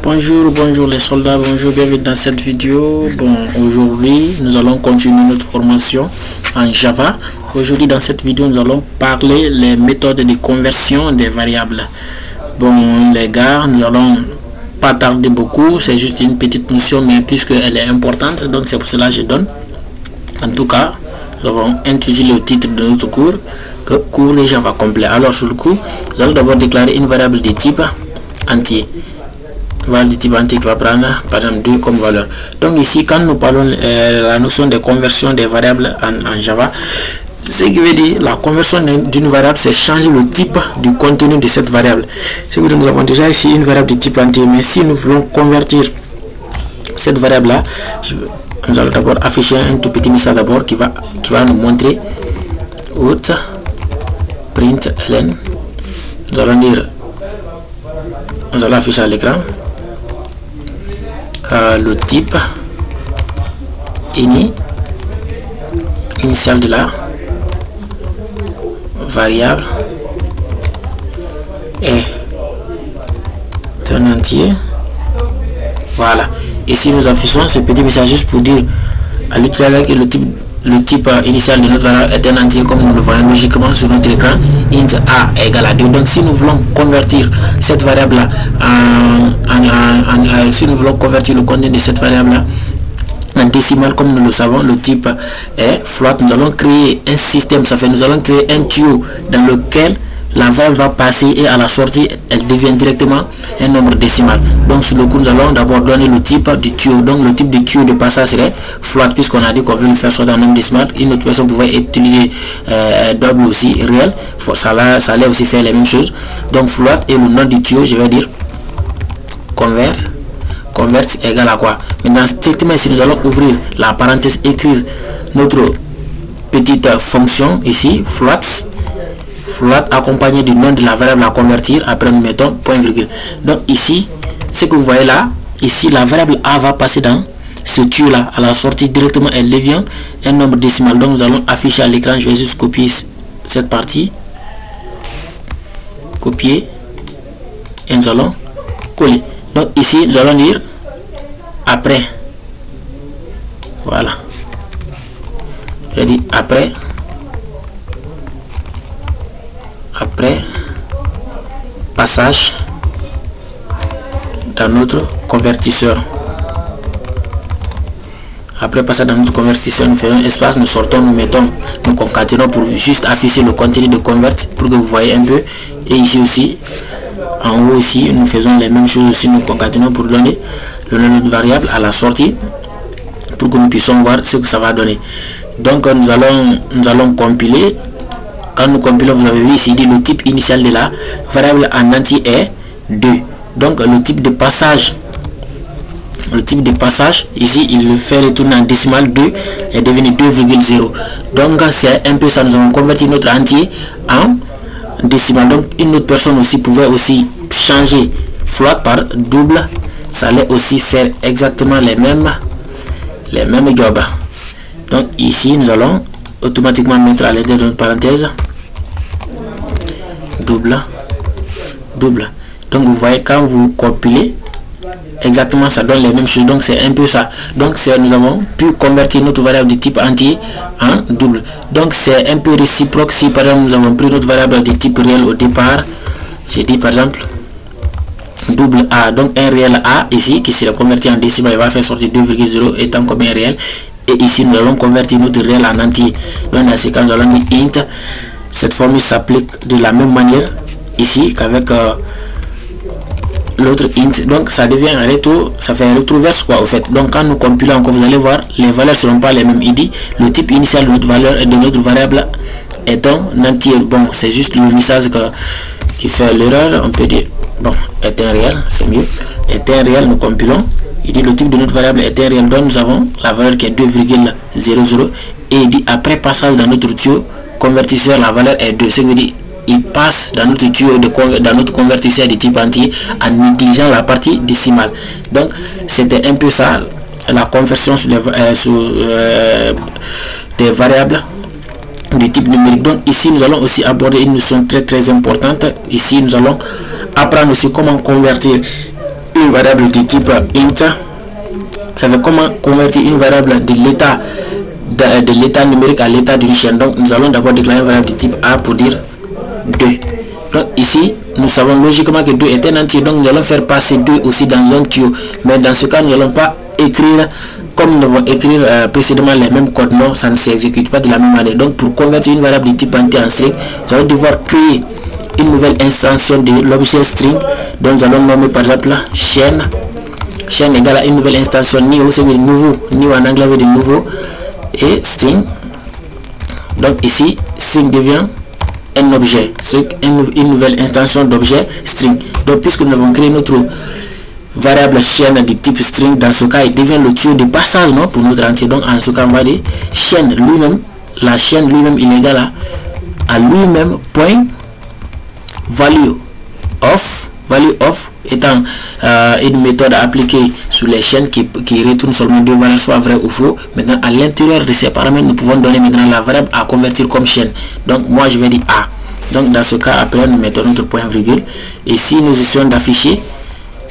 Bonjour les soldats, bonjour, bienvenue dans cette vidéo. Bon, aujourd'hui nous allons continuer notre formation en Java. Aujourd'hui dans cette vidéo nous allons parler les méthodes de conversion des variables. Bon les gars, nous allons pas tarder beaucoup, c'est juste une petite notion mais puisque elle est importante, donc c'est pour cela que je donne. En tout cas, nous avons intitulé le titre de notre cours que cours de Java complet. Alors sur le coup, nous allons d'abord déclarer une variable de type entier. Voilà le type entier qui va prendre par exemple 2 comme valeur. Donc ici quand nous parlons la notion de conversion des variables en Java, ce qui veut dire la conversion d'une variable, c'est changer le type du contenu de cette variable. C'est que nous avons déjà ici une variable de type entier, mais si nous voulons convertir cette variable là, nous allons d'abord afficher un tout petit message d'abord qui va nous montrer out println. Nous allons dire, nous allons afficher à l'écran le type initial de la variable est un entier. Voilà, ici nous affichons ce petit message juste pour dire à l'utilisateur que le type initial de notre variable est un entier, comme nous le voyons logiquement sur notre écran, int a égale à 2. Donc si nous voulons convertir cette variable là si nous voulons convertir le contenu de cette variable là en décimal, comme nous le savons, le type est float, nous allons créer un système, ça fait nous allons créer un tuyau dans lequel la variable va passer et à la sortie elle devient directement un nombre décimal. Donc sur le coup nous allons d'abord donner le type du tuyau. Donc le type du tuyau de passage serait float, puisqu'on a dit qu'on veut le faire sortir en nombre décimal. Une autre personne pouvait utiliser double aussi réel, ça allait aussi faire les mêmes choses. Donc float et le nom du tuyau, je vais dire convert égale à quoi? Maintenant strictement ici nous allons ouvrir la parenthèse, écrire notre petite fonction ici float accompagné du nom de la variable à convertir. Après nous mettons point virgule. Donc ici ce que vous voyez là, ici la variable a va passer dans ce tuyau là, à la sortie directement elle devient un nombre décimal. Donc nous allons afficher à l'écran, je vais juste copier cette partie, copier et nous allons coller. Donc ici nous allons dire après, voilà, je dis après passage dans notre convertisseur. Après passage dans notre convertisseur, nous faisons espace, nous sortons, nous mettons, nous concaténons pour juste afficher le contenu de convert pour que vous voyez un peu. Et ici aussi en haut ici nous faisons les mêmes choses aussi, nous concaténons pour donner le nom de notre variable à la sortie pour que nous puissions voir ce que ça va donner. Donc nous allons compiler. Quand nous compilons, vous avez vu ici dit le type initial de la variable en entier est 2. Donc le type de passage ici il le fait retourner en décimal, 2 est devenu 2,0. donc c'est un peu ça, nous avons converti notre entier en décimal. Donc une autre personne aussi pouvait aussi changer float par double, ça allait aussi faire exactement les mêmes jobs. Donc ici nous allons automatiquement mettre à l'intérieur de notre parenthèse double. Donc vous voyez quand vous compilez exactement ça donne les mêmes choses. Donc c'est un peu ça. Donc nous avons pu convertir notre variable de type entier en double. Donc c'est un peu réciproque. Si par exemple nous avons pris notre variable de type réel au départ, j'ai dit par exemple double A, donc un réel A ici qui sera converti en décimal, il va faire sortir 2,0 étant comme un réel. Et ici nous allons convertir notre réel en entier. Donc dans ce cas nous allons dire int. Cette formule s'applique de la même manière ici qu'avec l'autre int. Donc ça devient un retour, ça fait un rétroverse quoi au fait. Donc quand nous compilons encore, vous allez voir les valeurs ne seront pas les mêmes. Il dit le type initial de notre valeur et de notre variable est un entier. Bon c'est juste le message qui fait l'erreur, on peut dire bon est un réel, c'est mieux, est un réel. Nous compilons, il dit le type de notre variable est un réel, donc nous avons la valeur qui est 2,00 et il dit après passage dans notre tuyau convertisseur la valeur est 2, ce qui veut dire il passe dans notre tuyau dans notre convertisseur de type entier en négligeant la partie décimale. Donc c'était un peu ça la conversion sur des variables du type numérique. Donc ici nous allons aussi aborder une notion très importante. Ici nous allons apprendre aussi comment convertir une variable de type int. Ça veut comment convertir une variable de l'état numérique à l'état d'une chaîne. Donc nous allons d'abord déclarer une variable de type a pour dire 2. Donc ici nous savons logiquement que 2 est un entier, donc nous allons faire passer 2 aussi dans un tuyau, mais dans ce cas nous n'allons pas écrire comme nous avons écrit précédemment les mêmes codes. Non, ça ne s'exécute pas de la même manière. Donc pour convertir une variable de type entier en string, nous allons devoir créer une nouvelle extension de l'objet string. Donc nous allons nommer par exemple chaîne égale à une nouvelle extension new, c'est de nouveau, new en anglais veut dire nouveau, et string. Donc ici string devient un objet, c'est une nouvelle extension d'objet string. Donc puisque nous avons créé notre variable chaîne de type string, dans ce cas il devient le tuyau de passage, non, pour notre entier. Donc en ce cas on va dire chaîne lui-même, la chaîne lui-même il est égal à lui-même point value of étant une méthode appliquée sur les chaînes qui retourne seulement deux valeurs, soit vrai ou faux. Maintenant à l'intérieur de ces paramètres nous pouvons donner maintenant la variable à convertir comme chaîne. Donc moi je vais dire a. Donc dans ce cas après nous mettons notre point virgule, et si nous essayons d'afficher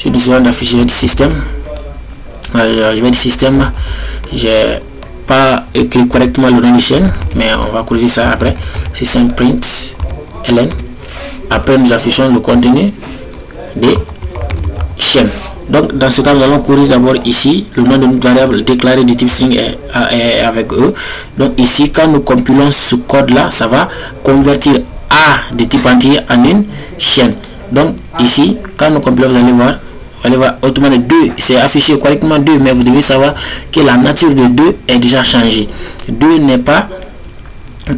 le système, je vais dire système, j'ai pas écrit correctement le nom de chaîne, mais on va corriger ça après. Système print ln, après nous affichons le contenu des chaînes. Donc dans ce cas nous allons corriger d'abord ici le nom de notre variable déclarée de type string est avec eux. Donc ici quand nous compilons ce code là, ça va convertir a de type entier en une chaîne. Donc ici quand nous compilons, vous allez voir automatiquement 2, c'est affiché correctement 2, mais vous devez savoir que la nature de 2 est déjà changée. 2 n'est pas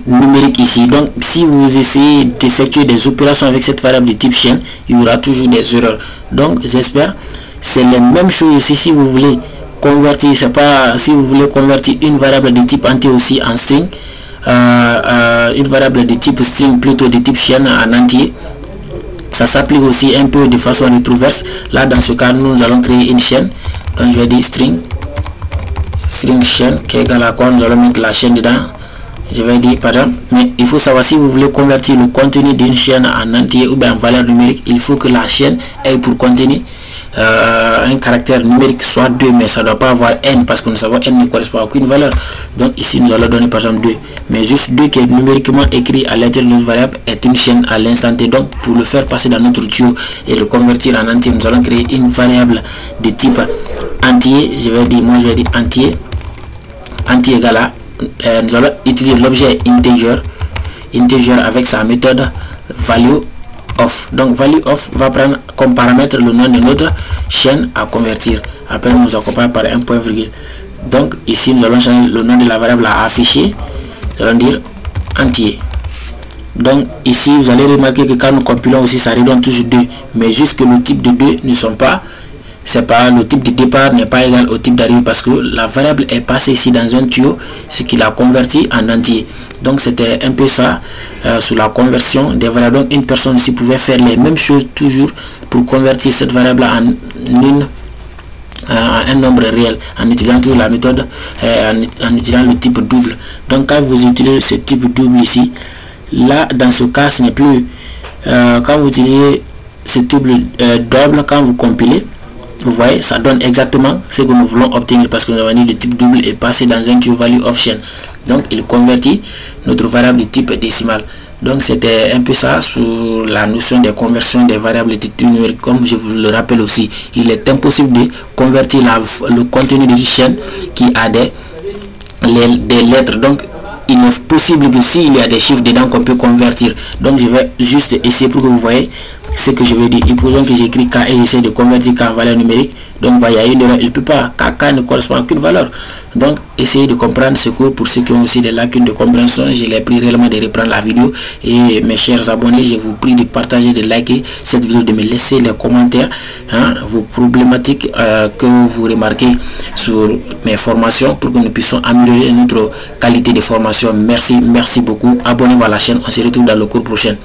numérique ici. Donc si vous essayez d'effectuer des opérations avec cette variable de type chaîne, il y aura toujours des erreurs. Donc j'espère c'est les mêmes choses aussi. Si vous voulez convertir, si vous voulez convertir une variable de type entier aussi en string, une variable de type string plutôt de type chaîne en entier, ça s'applique aussi un peu de façon rétroverse. Là dans ce cas nous allons créer une chaîne. Donc je vais dire string chaîne qui est égal à quoi, nous allons mettre la chaîne dedans. Je vais dire par exemple, mais il faut savoir si vous voulez convertir le contenu d'une chaîne en entier ou bien en valeur numérique, il faut que la chaîne ait pour contenu un caractère numérique soit 2, mais ça ne doit pas avoir n, parce que nous savons n ne correspond à aucune valeur. Donc ici nous allons donner par exemple 2, mais juste 2 qui est numériquement écrit à l'intérieur de notre variable est une chaîne à l'instant T. Donc pour le faire passer dans notre tuyau et le convertir en entier, nous allons créer une variable de type entier. Je vais dire entier égale à nous allons utiliser l'objet integer avec sa méthode value of. Donc value of va prendre comme paramètre le nom de notre chaîne à convertir. Après nous accompagne par un point virgule. Donc ici nous allons changer le nom de la variable à afficher, nous allons dire entier. Donc ici vous allez remarquer que quand nous compilons aussi ça redonne toujours 2, mais juste que le type de 2 ne sont pas, c'est pas le type de départ n'est pas égal au type d'arrivée, parce que la variable est passée ici dans un tuyau, ce qui l'a converti en entier. Donc c'était un peu ça sur la conversion des variables. Donc une personne ici pouvait faire les mêmes choses toujours pour convertir cette variable en un nombre réel en utilisant toujours la méthode en utilisant le type double. Donc quand vous utilisez ce type double ici, là dans ce cas ce n'est plus quand vous utilisez ce type double, quand vous compilez, vous voyez, ça donne exactement ce que nous voulons obtenir, parce que nous avons dit le type double est passé dans un tuyau value of chaîne. Donc il convertit notre variable de type décimal. Donc c'était un peu ça sur la notion des conversions des variables de type numérique. Comme je vous le rappelle aussi, il est impossible de convertir le contenu de chaîne qui a des lettres. Donc il est possible que s'il y a des chiffres dedans qu'on peut convertir. Donc je vais juste essayer pour que vous voyez ce que je veux dire. Supposons que j'écris K et j'essaie de convertir K en valeur numérique. Donc voilà, il y a une erreur, il ne peut pas, K ne correspond à aucune valeur. Donc essayez de comprendre ce cours. Pour ceux qui ont aussi des lacunes de compréhension, je les prie réellement de reprendre la vidéo. Et mes chers abonnés, je vous prie de partager, de liker cette vidéo, de me laisser les commentaires, vos problématiques que vous remarquez sur mes formations, pour que nous puissions améliorer notre qualité de formation. Merci beaucoup. Abonnez-vous à la chaîne. On se retrouve dans le cours prochain.